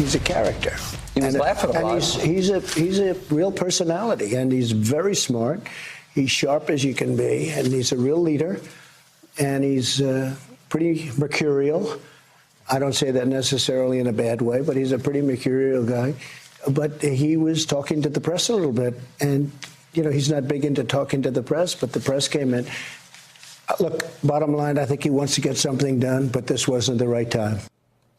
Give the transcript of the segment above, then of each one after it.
he's a character. He was laughing a lot. He's a real personality, and he's very smart. He's sharp as you can be, and he's a real leader, and he's pretty mercurial. I don't say that necessarily in a bad way, but he's a pretty mercurial guy. But he was talking to the press a little bit, and, you know, he's not big into talking to the press, but the press came in. Look, bottom line, I think he wants to get something done, but this wasn't the right time.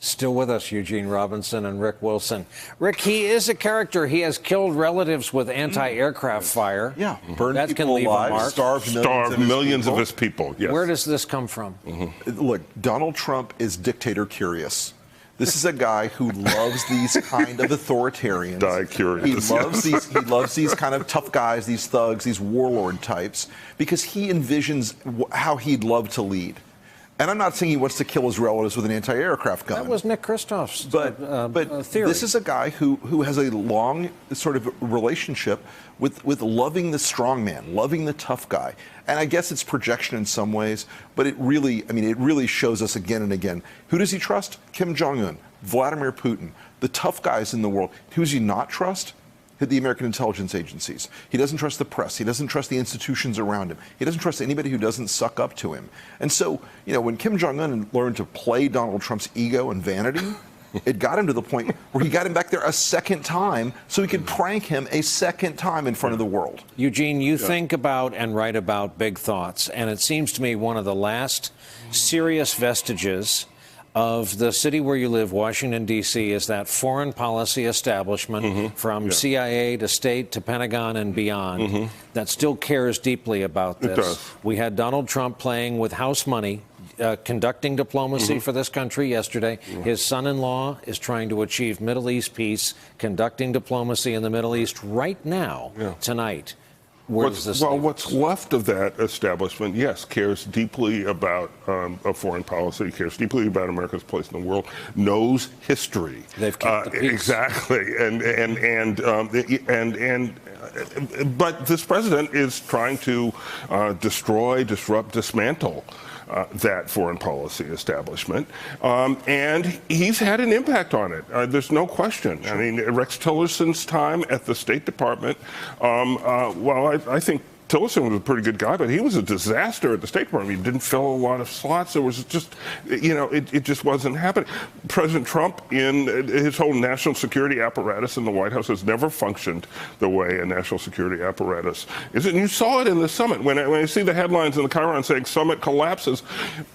Still with us, Eugene Robinson and Rick Wilson. Rick, he is a character. He has killed relatives with anti-aircraft fire. Yeah, burned that people can leave alive, a mark. starved millions of his people. Yes. Where does this come from? Look, Donald Trump is dictator curious. This is a guy who loves these kind of authoritarians. He loves these kind of tough guys, these thugs, these warlord types, because he envisions how he'd love to lead. And I'm not saying he wants to kill his relatives with an anti-aircraft gun. That was Nick Kristoff's but theory. This is a guy who has a long sort of relationship with loving the strong man, loving the tough guy. And I guess it's projection in some ways, but it really shows us again and again. Who does he trust? Kim Jong-un, Vladimir Putin, the tough guys in the world. Who does he not trust? The American intelligence agencies. He doesn't trust the press. He doesn't trust the institutions around him. He doesn't trust anybody who doesn't suck up to him. And so, you know, when Kim Jong-un learned to play Donald Trump's ego and vanity, it got him to the point where he got him back there a second time so he could prank him a second time in front of the world. Eugene, you think about and write about big thoughts, and it seems to me one of the last serious vestiges of the city where you live, Washington, D.C., is that foreign policy establishment from CIA to state to Pentagon and beyond that still cares deeply about this. It does. We had Donald Trump playing with house money, conducting diplomacy for this country yesterday. His son-in-law is trying to achieve Middle East peace, conducting diplomacy in the Middle East right now, tonight. What's left of that establishment, yes, cares deeply about a foreign policy, cares deeply about America's place in the world, knows history. They've kept the peace. Exactly, but this president is trying to destroy, disrupt, dismantle that foreign policy establishment, and he's had an impact on it. There's no question. Sure. I mean, Rex Tillerson's time at the State Department, I think Tillerson was a pretty good guy, but he was a disaster at the State Department. He didn't fill a lot of slots. There was just, you know, it just wasn't happening. President Trump, in his whole national security apparatus in the White House, has never functioned the way a national security apparatus is. And you saw it in the summit. When I see the headlines in the Chiron saying summit collapses,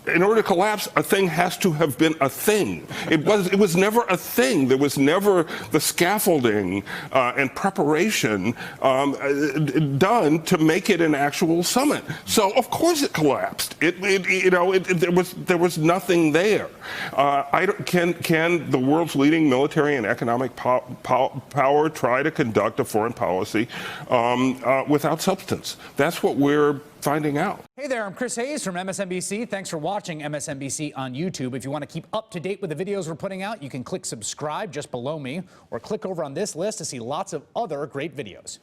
in order to collapse, a thing has to have been a thing. It was never a thing. There was never the scaffolding and preparation done to make it an actual summit. So of course it collapsed. There was nothing there. Can the world's leading military and economic power try to conduct a foreign policy without substance? That's what we're finding out. Hey there, I'm Chris Hayes from MSNBC. Thanks for watching MSNBC on YouTube. If you want to keep up to date with the videos we're putting out, you can click subscribe just below me or click over on this list to see lots of other great videos.